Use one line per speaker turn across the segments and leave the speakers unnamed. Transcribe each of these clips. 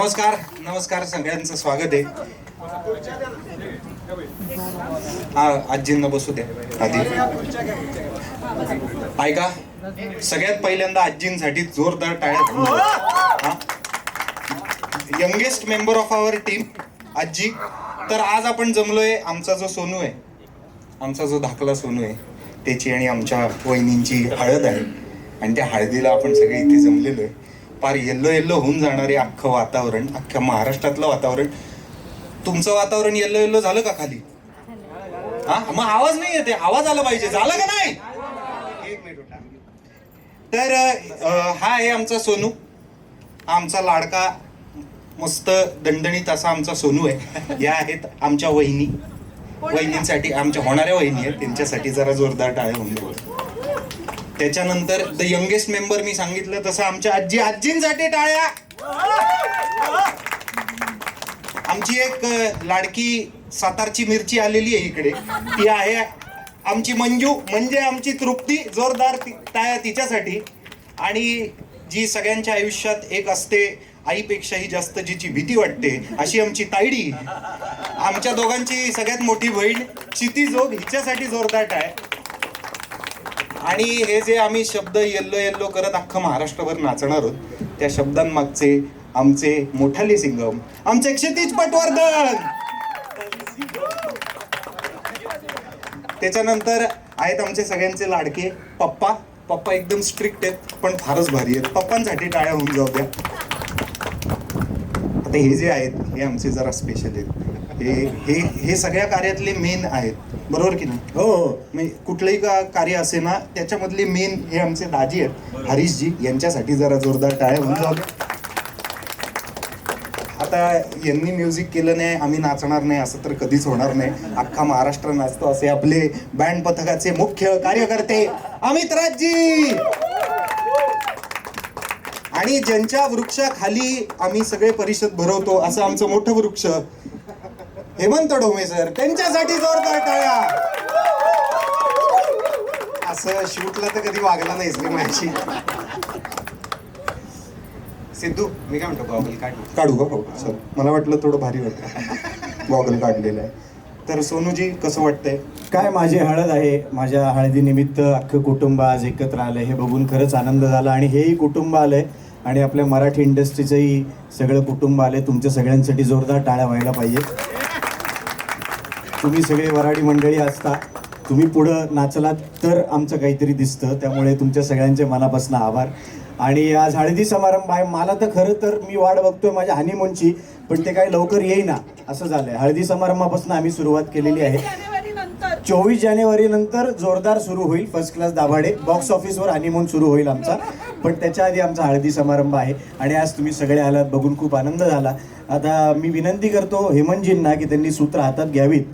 नमस्कार नमस्कार सगळ्यांचं स्वागत आहे. आजींना बसू द्या आधी. ऐका, सगळ्यात पहिल्यांदा आजींसाठी जोरदार टाळ्या. Youngest member of our team आजी. तर आज आपण जमलोय, आमचा जो सोनू आहे, आमचा जो धाकला सोनू आहे त्याची आणि आमच्या वहिनींची हळद आहे. आणि त्या हळदीला आपण सगळे इथे जमलेलो आहे. फार येल्लो येल्लो होऊन जाणारे अख्खं वातावरण, अख्ख्या महाराष्ट्रातलं वातावरण. तुमचं वातावरण येल्लो येल्लो झालं का खाली? हा, मग आवाज नाही येते, आवाज आला पाहिजे. झालं का नाही? एक मिनिट. तर हा आहे आमचा सोनू, आमचा लाडका मस्त दणदणीत असा आमचा सोनू आहे. या आहेत आमच्या वहिनी. वहिनींसाठी, आमच्या होणाऱ्या वहिनी आहेत, त्यांच्यासाठी जरा जोरदार टाळ्या होऊन जाऊ. त्याच्यानंतर द यंगेस्ट मेंबर मी सांगितलं तसं आमच्या आजी. आजींसाठी टाळ्या. आमची एक लाडकी सातारची मिरची आलेली आहे इकडे, ती आहे आमची मंजू, म्हणजे आमची तृप्ती. जोरदार टाळ्या तिच्यासाठी. आणि जी सगळ्यांच्या आयुष्यात एक असते, आईपेक्षाही जास्त जिची भीती वाटते, अशी आमची तायडी, आमच्या दोघांची सगळ्यात मोठी बहीण क्षितिजोग, हिच्यासाठी जोरदार टाळ्या. आणि हे जे आम्ही शब्द येल्लो येल्लो करत अख्खं महाराष्ट्रभर नाचणार आहोत, त्या शब्दांमागचे आमचे मोठाले सिंगम, आमचे क्षितिज पटवर्धन. त्याच्यानंतर आहेत आमचे सगळ्यांचे लाडके पप्पा. पप्पा एकदम स्ट्रिक्ट आहेत पण फारच भारी आहेत. पप्पांसाठी टाळ्या होऊन जाऊ द्या. आता हे जे आहेत हे आमचे जरा स्पेशल आहेत. हे सगळ्या कार्यातले मेन आहेत, बरोबर की नाही? हो हो. म्हणजे कुठलंही कार्य असे ना, त्याच्यामधले मेन हे आमचे दाजी आहेत, हरीशजी. यांच्यासाठी जरा जोरदार टाळ्या होऊन जाऊ. आता यांनी म्युझिक केलं नाही, आम्ही नाचणार नाही, असं तर कधीच होणार नाही. अख्खा महाराष्ट्र नाचतो असे आपले बँड पथकाचे मुख्य कार्यकर्ते अमित राजजी. आणि ज्यांच्या वृक्षाखाली आम्ही सगळे परिषद भरवतो असं आमचं मोठं वृक्ष हेमंत डोमे सर, त्यांच्यासाठी जोरदार टाळ्या. असं शूटला तर कधी वागला नाहीस रे माझ्याशी. सिद्धू, मी काय म्हणतो, गॉगल काढू का? हो सर, मला वाटलं थोडं भारी वाटतं गॉगल काढलेलं आहे. तर सोनूजी कसं वाटतंय?
काय, माझी हळद आहे, माझ्या हळदीनिमित्त अख्खं कुटुंब आज एकत्र आलं, हे बघून खरंच आनंद झाला. आणि हेही कुटुंब आलंय आणि आपल्या मराठी इंडस्ट्रीचंही सगळं कुटुंब आलंय. तुमच्या सगळ्यांसाठी जोरदार टाळ्या व्हायला पाहिजे. तुम्ही सगळे वराडी मंडळी असता, तुम्ही पुढं नाचलात तर आमचं काहीतरी दिसतं, त्यामुळे तुमच्या सगळ्यांचे मनापासून आभार. आणि आज हळदी समारंभ आहे. मला तर खरं तर मी वाट बघतोय माझ्या हनीमूनची, पण ते काही लवकर येईना असं झालंय. हळदी समारंभापासून आम्ही सुरुवात केलेली आहे. 24 जानेवारी नंतर जोरदार सुरू होईल फर्स्ट क्लास दाभाडे. बॉक्स ऑफिसवर हनीमून सुरू होईल आमचा, पण त्याच्या आधी आमचा हळदी समारंभ आहे. आणि आज तुम्ही सगळे आलात, बघून खूप आनंद झाला. आता मी विनंती करतो हेमंतजींना की त्यांनी सूत्र हातात घ्यावीत.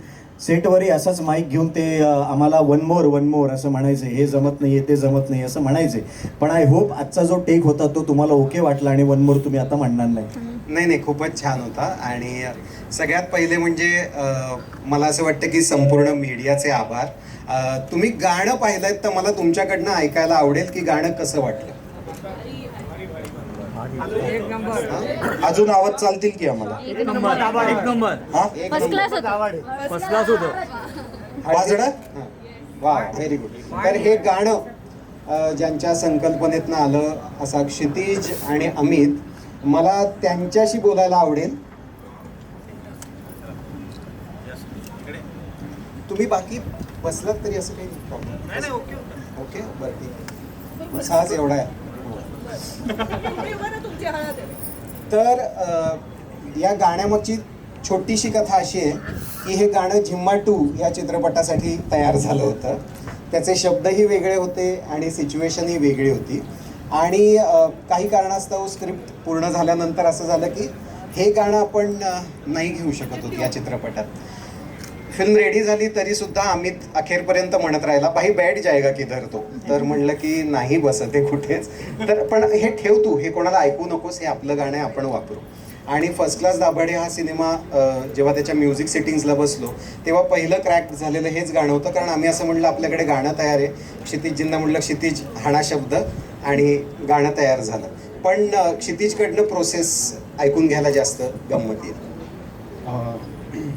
सेटवरही असाच माईक घेऊन ते आम्हाला वन मोर असं म्हणायचं, हे जमत नाही ते जमत नाही असं म्हणायचे. पण आय होप आजचा जो टेक होता तो तुम्हाला ओके वाटला आणि वन मोर तुम्ही आता म्हणणार नाही.
नाही, खूपच छान होता. आणि सगळ्यात पहिले म्हणजे मला असं वाटतं की संपूर्ण मीडियाचे आभार. तुम्ही गाणं पाहिलंय तर मला तुमच्याकडनं ऐकायला आवडेल की गाणं कसं वाटलं. अजून आवाज चालतील की आम्हाला? वाजडं? वा, व्हेरी गुड. तर हे गाणं ज्यांच्या संकल्पनेतनं आलं, असा क्षितिज आणि अमित, मला त्यांच्याशी बोलायला आवडेल. तुम्ही बाकी बसलात तरी असं काही प्रॉब्लेम? ओके, बरं, ठीक. साज एवढा आहे. तर या गाण्यामागची छोटीशी कथा अशी आहे की हे गाणं झिम्मा 2 या चित्रपटासाठी तयार झालं होतं. त्याचे शब्दही वेगळे होते आणि सिच्युएशनही वेगळी होती. आणि काही कारणास्तव स्क्रिप्ट पूर्ण झाल्यानंतर असं झालं की हे गाणं आपण नाही घेऊ शकत होतो या चित्रपटात. फिल्म रेडी झाली तरी सुद्धा अमित अखेरपर्यंत म्हणत राहिला, भाई बैठ जाएगा किधर तो. तर म्हणलं की नाही बसत आहे कुठेच, तर पण हे ठेव तू, हे कोणाला ऐकू नकोस, हे आपलं गाणं आपण वापरू. आणि फर्स्ट क्लास दाभाडे हा सिनेमा जेव्हा त्याच्या म्युझिक सेटिंग्सला बसलो तेव्हा पहिलं क्रॅक झालेलं हेच गाणं होतं. कारण आम्ही असं म्हणलं आपल्याकडे गाणं तयार आहे, क्षितिजजींना म्हणलं क्षितिज हाणा शब्द आणि गाणं तयार झालं. पण क्षितिजकडनं प्रोसेस ऐकून घ्यायला जास्त गंमत येईल.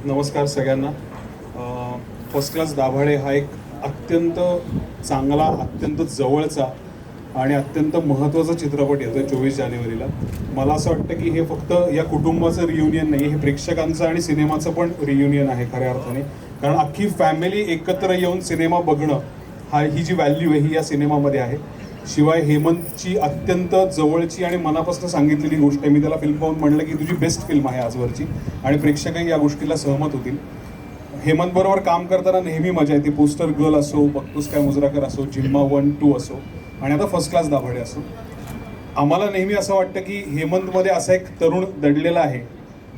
नमस्कार सगळ्यांना. फर्स्ट क्लास दाभाडे हा एक अत्यंत चांगला, अत्यंत जवळचा आणि अत्यंत महत्त्वाचा चित्रपट येतो 24 जानेवारीला. मला असं वाटतं की हे फक्त या कुटुंबाचं रियुनियन नाही, हे प्रेक्षकांचं आणि सिनेमाचं पण रियुनियन आहे खऱ्या अर्थाने. कारण अख्खी फॅमिली एकत्र येऊन सिनेमा बघणं ही जी व्हॅल्यू आहे ही या सिनेमामध्ये आहे. शिवाय हेमंतची अत्यंत जवळची आणि मनापासून सांगितलेली गोष्ट आहे. मी त्याला फिल्म पाहून म्हणलं की तुझी बेस्ट फिल्म आहे आजवरची, आणि प्रेक्षकही या गोष्टीला सहमत होतील. हेमंत बरोबर काम करताना नेहमी मजा येते. पोस्टर गर्ल असो, बघतोस काय मुजराकर असो, जिम्मा 1, 2 असो, आणि आता फर्स्ट क्लास दाभाडे असो. आम्हाला नेहमी असं वाटतं की हेमंतमध्ये असा एक तरुण दडलेला आहे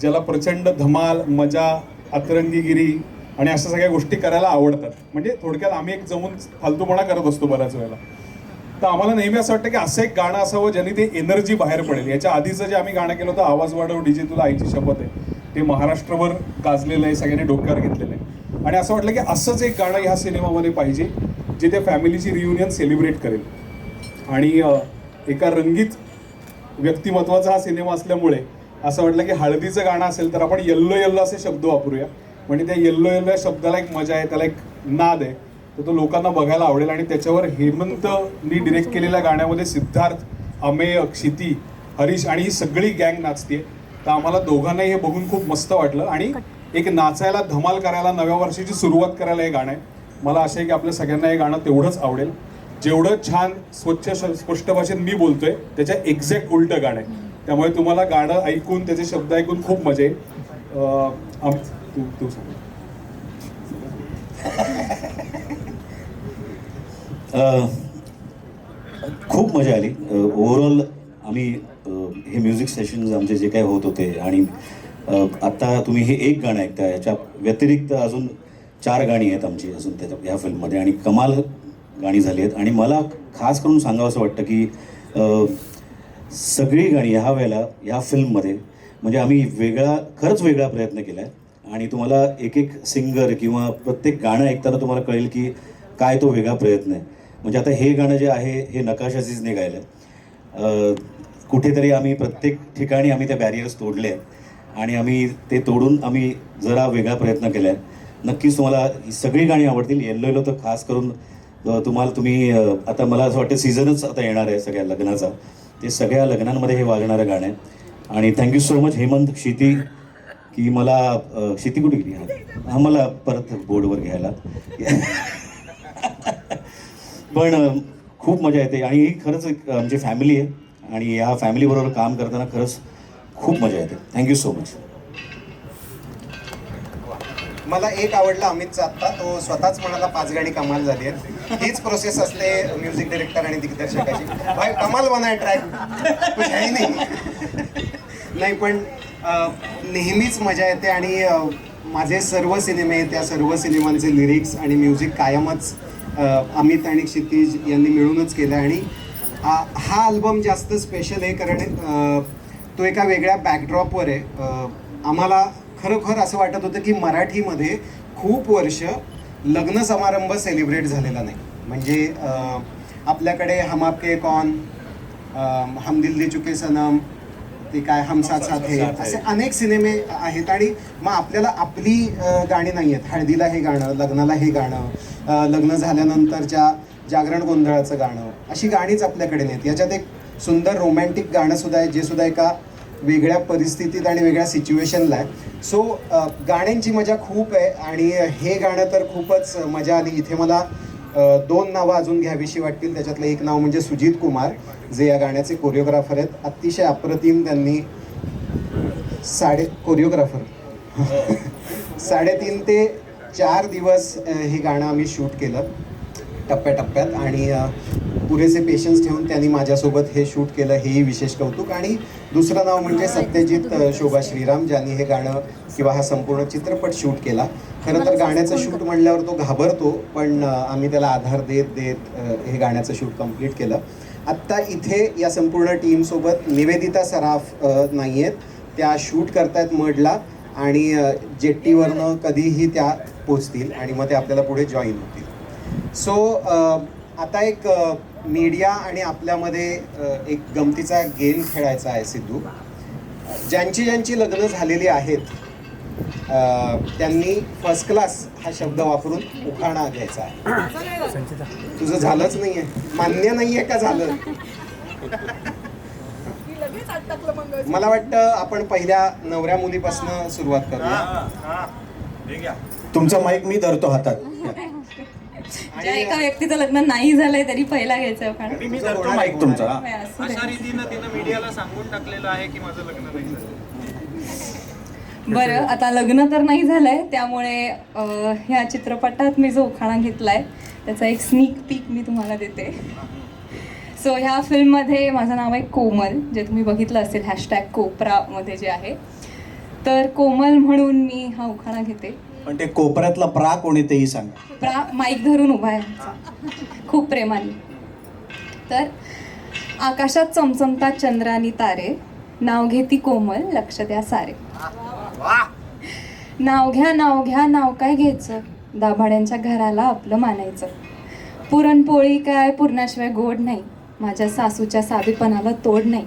ज्याला प्रचंड धमाल, मजा, अतरंगीगिरी आणि अशा सगळ्या गोष्टी करायला आवडतात. म्हणजे थोडक्यात आम्ही एक जमून फालतूपणा करत असतो बऱ्याच वेळेला. तर आम्हाला नेहमी असं वाटतं की असं एक गाणं असावं ज्याने ते एनर्जी बाहेर पडेल. याच्या आधीचं जे आम्ही गाणं केलं होतं, आवाज वाढव डीजे तुला आईची शपथ आहे, ते महाराष्ट्रभर गाजलेलं आहे, सगळ्यांनी डोक्यावर घेतलेलं आहे. आणि असं वाटलं की असंच एक गाणं ह्या सिनेमामध्ये पाहिजे जे त्या फॅमिलीची रियुनियन सेलिब्रेट करेल. आणि एका रंगीत व्यक्तिमत्वाचा हा सिनेमा असल्यामुळे असं वाटलं की हळदीचं गाणं असेल तर आपण येल्लो येल्लो असे शब्द वापरूया. म्हणजे त्या येल्लो येल्लो या शब्दाला एक मजा आहे, त्याला एक नाद आहे, तर तो लोकांना बघायला आवडेल. आणि त्याच्यावर हेमंतनी डिरेक्ट केलेल्या गाण्यामध्ये सिद्धार्थ, अमेय, क्षिती, हरीश आणि ही सगळी गँग नाचते. तर आम्हाला दोघांनाही हे बघून खूप मस्त वाटलं. आणि एक नाचायला, धमाल करायला, नव्या वर्षाची सुरुवात करायला हे गाणं आहे. मला असं आहे की आपल्या सगळ्यांना हे गाणं तेवढंच आवडेल. जेवढं छान स्वच्छ स्पष्ट भाषेत मी बोलतोय त्याच्या एक्झॅक्ट उलटं गाणं आहे. त्यामुळे तुम्हाला गाणं ऐकून, त्याचे शब्द ऐकून खूप मजा येईल. तू सांग.
खूप मजा आली. ओव्हरऑल आम्ही हे म्युझिक सेशन्स आमचे जे काय होत होते, आणि आत्ता तुम्ही हे एक गाणं ऐकता, याच्या व्यतिरिक्त अजून 4 गाणी आहेत आमची अजून त्याच्या ह्या फिल्ममध्ये, आणि कमाल गाणी झाली आहेत. आणि मला खास करून सांगावं असं वाटतं की सगळी गाणी ह्या वेळेला ह्या फिल्ममध्ये म्हणजे आम्ही खरंच वेगळा प्रयत्न केला आहे. आणि तुम्हाला एक एक सिंगर किंवा प्रत्येक गाणं ऐकताना तुम्हाला कळेल की काय तो वेगळा प्रयत्न आहे. म्हणजे आता हे गाणं जे आहे हे नकाशाचीच निघायलं आहे. कुठेतरी आम्ही प्रत्येक ठिकाणी आम्ही त्या बॅरियर्स तोडले आहेत आणि आम्ही ते तोडून आम्ही जरा वेगळा प्रयत्न केला आहे. नक्कीच तुम्हाला ही सगळी गाणी आवडतील. येल्लो येल्लो तर खास करून तुम्ही आता मला असं वाटतं सीझनच आता येणार आहे सगळ्या लग्नाचा, ते सगळ्या लग्नांमध्ये हे वाजणारं गाणं आहे. आणि thank you so much Hemant, Kshiti, की मला क्षिती कुठे गेली, मला परत बोर्डवर घ्यायला. पण खूप मजा येते आणि ही खरंच एक आमची फॅमिली आहे आणि या फॅमिलीबरोबर काम करताना खरंच खूप मजा येते. Thank you so much.
मला एक आवडलं अमितचा आत्ता, तो स्वतःच म्हणाला 5 गाणी कमाल झाली आहेत. हीच प्रोसेस असते म्युझिक डायरेक्टर आणि दिग्दर्शकाची. भाई कमाल बनाय ट्रॅक कुछ है नाही. नाही पण नेहमीच मजा येते. आणि माझे सर्व सिनेमे, त्या सर्व सिनेमांचे लिरिक्स आणि म्युझिक कायमच अमित आणि क्षितिज यांनी मिळूनच केलं. आणि हा अल्बम जास्त स्पेशल आहे कारण तो एका वेगळ्या बॅकड्रॉपवर आहे. आम्हाला खरोखर असं वाटत होतं की मराठीमध्ये खूप वर्ष लग्न समारंभ सेलिब्रेट झालेला नाही. म्हणजे आपल्याकडे हम आपके कौन, हम दिल दे चुके सनम, ते काय हम साथ साथ है, असे अनेक सिनेमे आहेत. आणि मग आपल्याला आपली गाणी नाही आहेत. हळदीला हे गाणं, लग्नाला हे गाणं, लग्न झाल्यानंतरच्या जागरण गोंधळाचं गाणं, अशी गाणीच आपल्याकडे नाहीत. याच्यात एक सुंदर रोमॅन्टिक गाणं सुद्धा आहे जे सुद्धा एका वेगळ्या परिस्थितीत आणि वेगळ्या सिच्युएशनला आहे. सो गाण्यांची मजा खूप आहे आणि हे गाणं तर खूपच मजा आली. इथे मला 2 नावं अजून घ्यावीशी वाटतील. त्याच्यातलं एक नाव म्हणजे सुजित कुमार, जे या गाण्याचे कोरिओग्राफर आहेत. अतिशय अप्रतिम त्यांनी कोरिओग्राफर 3.5 ते 4 दिवस हे गाणं आम्ही शूट केलं टप्प्याटप्प्यात आणि पुरेसे पेशन्स ठेवून त्यांनी माझ्यासोबत हे शूट केलं, हेही विशेष कौतुक. आणि दुसरं नाव म्हणजे सत्यजित शोभा श्रीराम, ज्यांनी हे गाणं किंवा हा संपूर्ण चित्रपट शूट केला. खरं तर गाण्याचं शूट म्हणल्यावर तो घाबरतो, पण आम्ही त्याला आधार देत हे गाण्याचं शूट कंप्लीट केलं. आत्ता इथे या संपूर्ण टीमसोबत निवेदिता सराफ नाही आहेत, त्या शूट करतायत मडला आणि जेट्टीवरनं कधीही त्या पोचतील आणि मग ते आपल्याला पुढे जॉईन होतील. सो आता एक मीडिया आणि आपल्यामध्ये एक गमतीचा गेम खेळायचा आहे सिद्धू.
ज्यांची ज्यांची लग्न झालेली आहेत त्यांनी फर्स्ट क्लास हा शब्द वापरून उखाणा घ्यायचा आहे. तुझं झालंच नाहीये, मान्य नाहीये का झालं? मला वाटतं आपण पहिल्या नवऱ्या मुलीपासून सुरुवात करूया.
तुमचा माईक मी धरतो हातात.
ज्या एका व्यक्तीचं लग्न नाही झालंय तरी पहिला घ्यायचं कारण
मी धरतो माईक तुमचा.
अशा रीतीनं तिनं मीडियाला सांगून टाकलेलं आहे की माझं लग्न नाही झालं.
बरं, आता लग्न तर नाही झालंय त्यामुळे ह्या चित्रपटात मी जो उखाणा घेतलाय त्याचा एक स्नीक पीक मी तुम्हाला देते. सो ह्या फिल्ममध्ये माझं नाव आहे कोमल, जे तुम्ही बघितलं असेल #कोपरामध्ये जे आहे. तर कोमल म्हणून मी हा उखाणा घेते.
पण ते कोपऱ्यातला प्रा कोणी तेही सांगा.
माईक धरून उभा आहे खूप प्रेमाने. तर आकाशात चमचमतात चंद्रानी तारे, नाव घेती कोमल लक्ष द्या सारे. नाव घ्या नाव घ्या नाव काय घ्यायचं, दाभाड्यांच्या घराला आपलं मानायचं. पुरणपोळी काय पुरणाशिवाय गोड नाही, माझ्या सासूच्या साधेपणाला तोड नाही.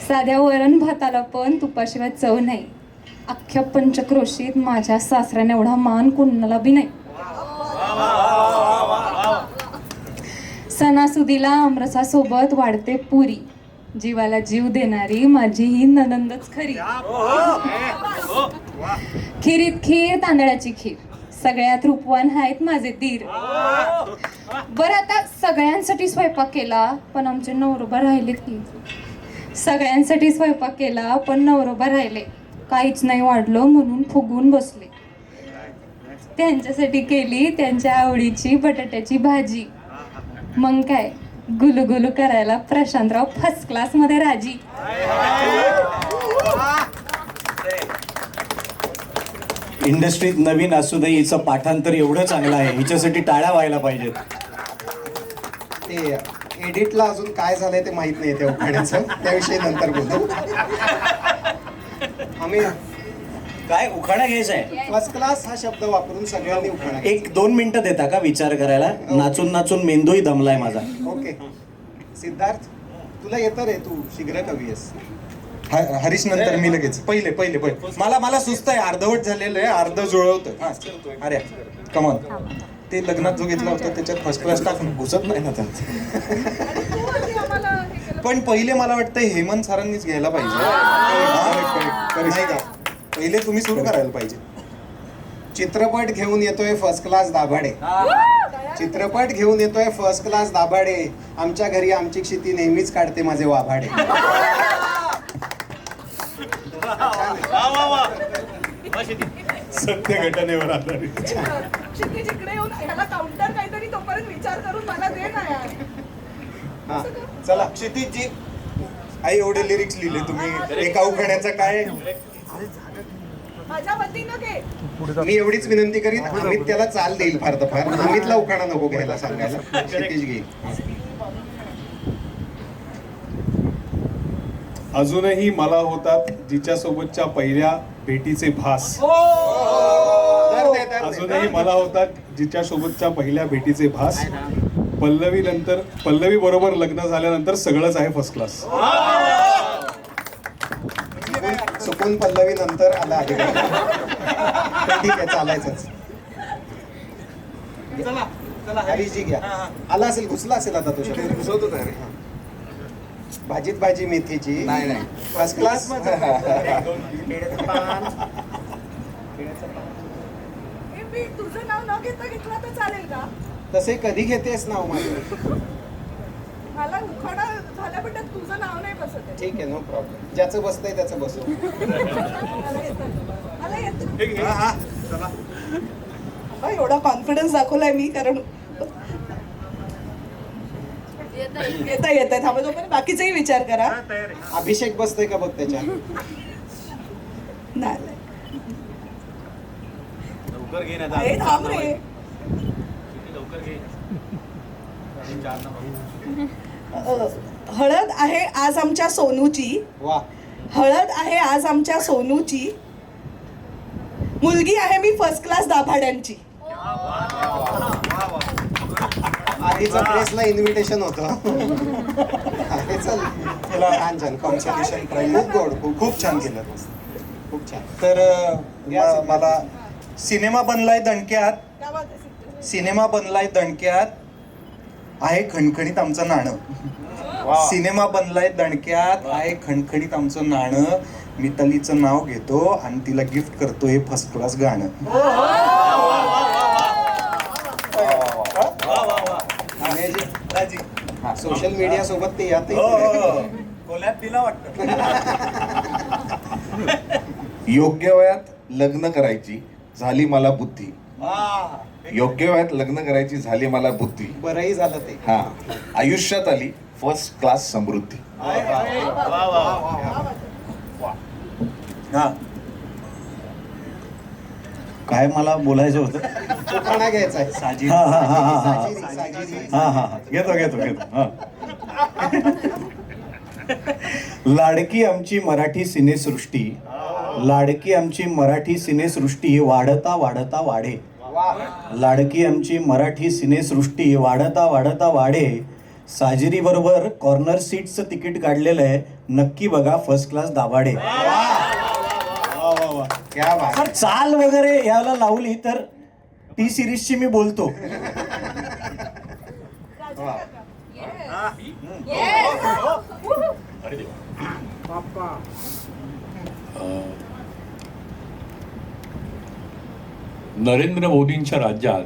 साध्या वरण भाताला पण तुपाशिवाय चव नाही, अख्ख्या पंचक्रोशीत माझ्या सासऱ्याने एवढा मान कुणाला बी नाही. सणासुदीला आमरसासोबत वाढते पुरी, जीवाला जीव देणारी माझी ही ननंदच खरी. खिरीत खीर तांदळाची खीर, सगळ्यात रूपवान आहेत माझे दीर. बरं, आता सगळ्यांसाठी स्वयंपाक केला पण आमचे नवरोबा राहिले की. सगळ्यांसाठी स्वयंपाक केला पण नवरोबा राहिले, काहीच नाही वाढलं म्हणून फुगून बसले. त्यांच्यासाठी केली त्यांच्या आवडीची बटाट्याची भाजी, मग काय गुलुगुलू करायला प्रशांतराव फर्स्ट क्लास मध्ये राजी.
इंडस्ट्रीत नवीन असूनही हिचं पाठांतर एवढं चांगलं आहे, हिच्यासाठी टाळ्या व्हायला पाहिजेत.
ते एडिटला अजून काय झालंय ते माहित नाही त्या उखाण्याचं, त्याविषयी नंतर बोलू. आम्ही
काय उखाणा घ्यायचा आहे?
फर्स्ट क्लास हा शब्द वापरून सगळ्यांनी उखाणा
1-2 मिनिटं देता का विचार करायला? नाचून नाचून मेंदूही दमलाय माझा.
ओके. सिद्धार्थ, तुला येतं रे, तू शीघ्र कवी आहेस.
हरीश नंतर मी लगेच. पहिले मला सुस्त आहे, अर्धवट झालेलं आहे, अर्ध जुळवतं. अरे कमॉन, ते लग्नात जो घेतला होता त्याच्यात फर्स्ट क्लास टाकून घुसत नाही ना त्यात. पण पहिले मला वाटतं हेमंत सरांनीच घ्यायला पाहिजे. नाही का? पहिले तुम्ही सुरू करायला पाहिजे.
चित्रपट घेऊन येतोय फर्स्ट क्लास दाभाडे, चित्रपट घेऊन येतोय फर्स्ट क्लास दाभाडे, आमच्या घरी आमची क्षिती नेहमीच काढते माझे वाभाडे.
सत्य घटनेवर आधारित.
जिकडे येऊन ह्याला काउंटर काहीतरी तोपर्यंत विचार करून मला दे ना यार.
हा, चला.
क्षितिजी, आई एवढे लिरिक्स लिहिले तुम्ही, एका उखाण्याचा काय?
माझ्या वतीनं घे.
मी एवढीच विनंती करीन, अमित त्याला चाल देईल फार तर फार. अमितला उखाणा नको घ्यायला सांगायला. क्षितिज घे.
अजूनही मला होतात जिच्यासोबतच्या पहिल्या भेटीचे भास. अजूनही मला होतात जिच्यासोबतच्या पहिल्या भेटीचे भास. पल्लवी बरोबर लग्न झाल्यानंतर सगळंच आहे फर्स्ट क्लास.
चुकून पल्लवी नंतर आला आहे. ठीक आहे, चालायचंच. हरीशजी घ्या. आला असेल, घुसला असेल आता तो शब्द. घुसवतो का रे? भाजीत भाजी मेथीची. नाही फर्स्ट क्लास.
मी तुझं नाव न घेतलं तर चालेल का?
तसे कधी घेतेस नाव माझं?
मला उखाणा झाल्याबद्दल तुझं नाव नाही बसत आहे.
ठीक आहे, नो प्रॉब्लेम. ज्याचं बसतंय त्याचं बसव.
मला येतं. एवढा कॉन्फिडन्स दाखवलाय मी, कारण येत थांबा, तोपर्यंत बाकीचाही विचार करा.
अभिषेक बसतोय का बघ त्याच्या.
नाही अरे थांब रे. हळद आहे आज आमच्या सोनूची,
वा.
हळद आहे आज आमच्या सोनूची, मुलगी आहे मी फर्स्ट क्लास दाभाड्यांची.
आधीचा प्रेसला इन्व्हिटेशन होतं. हे चल
तुला
छान छान
कॉन्सलेशन प्राईज
खूप गोड
खूप छान केलं
खूप छान.
तर मला सिनेमा बनलाय दणक्यात आहे खणखणीत आमचं नाणं. सिनेमा बनलाय दणक्यात आहे खणखणीत आमचं नाणं. मितालीचं नाव घेतो आणि तिला गिफ्ट करतो हे फर्स्ट क्लास गाणं.
सोशल मीडिया सोबत ते यात
दिला वाटतं.
योग्य वयात लग्न करायची झाली मला बुद्धी. योग्य वयात लग्न करायची झाली मला बुद्धी.
बरंही झालं ते.
हा, आयुष्यात आली फर्स्ट क्लास समृद्धी.
हा,
काय मला बोलायचं होतं?
उखाणा घ्यायचा आहे.
साजी.
हा हा हा हा हा
साजिरी.
हा हा घेतो हा. लाडकी आमची मराठी सिनेसृष्टी, लाडकी आमची मराठी सिनेसृष्टी वाढता वाढता वाढे. लाडकी आमची मराठी सिनेसृष्टी वाढता वाढता वाढे. साजिरी बरोबर कॉर्नर सीटचं तिकीट काढलेलं आहे, नक्की बघा फर्स्ट क्लास दाभाडे.
क्या बात.
सर चाल वगैरे याला लावली तर टी सिरीजची मी बोलतो.
नरेंद्र मोदींच्या राज्यात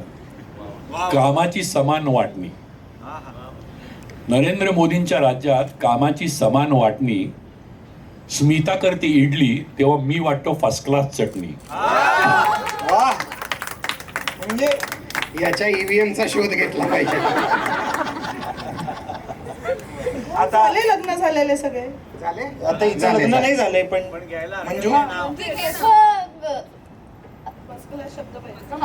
कामाची समान वाटणी. नरेंद्र मोदींच्या राज्यात कामाची समान वाटणी. स्मिता करते इडली तेव्हा मी वाटतो फर्स्ट क्लास चटणी.
म्हणजे याच्या ईव्हीएमचा शोध घेतला पाहिजे.
झाले लग्न झालेले सगळे.
झाले
आता हिचं लग्न नाही झालंय पण मंजू.
शब्द पाहिजे.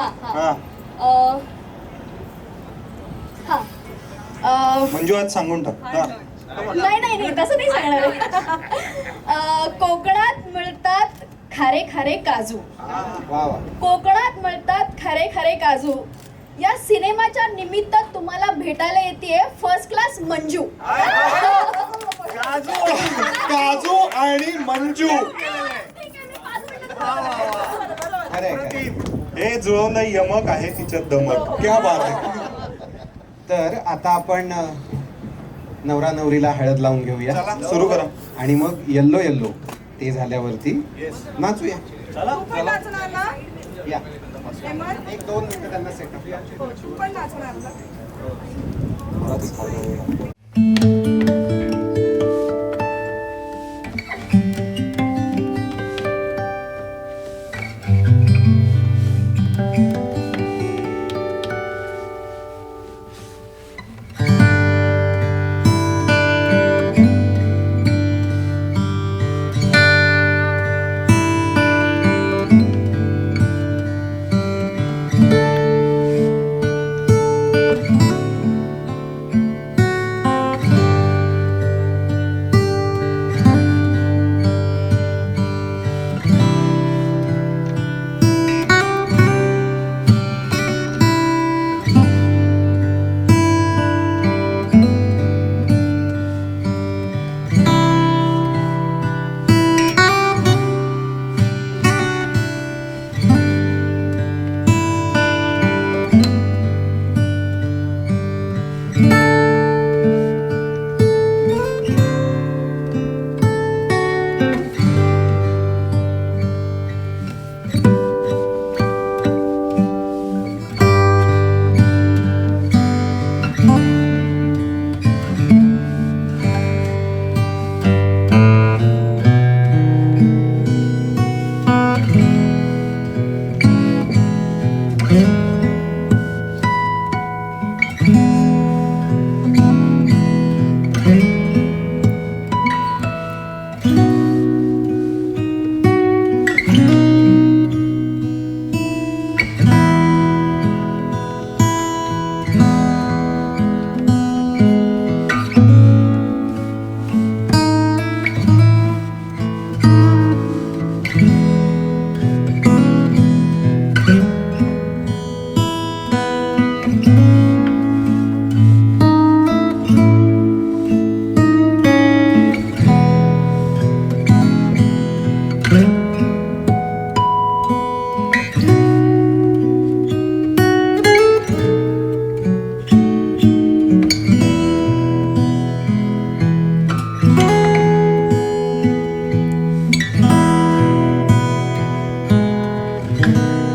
हा, मंजू आज सांगून टाक. हा.
नाही तसं नाही सांगणार. कोकणात मिळतात खारे खारे काजू.
वा वा.
कोकणात मिळतात खारे खारे काजू. या सिनेमाच्या निमित्त तुम्हाला भेटायला येते फर्स्ट क्लास मंजू.
काजू आणि मंजू
खरंय.
हे जुळवलं यमक आहे तिच्यात दमक. क्या बात आहे.
तर आता आपण नवरा नवरीला हळद लावून घेऊया.
सुरू करा.
आणि मग येल्लो येल्लो ते झाल्यावरती नाचूया.
तू पण नाचणार ना?
या
हेमंत,
1-2 मिनिटं त्यांना सेटअप.
तू पण नाचणार ना? आहे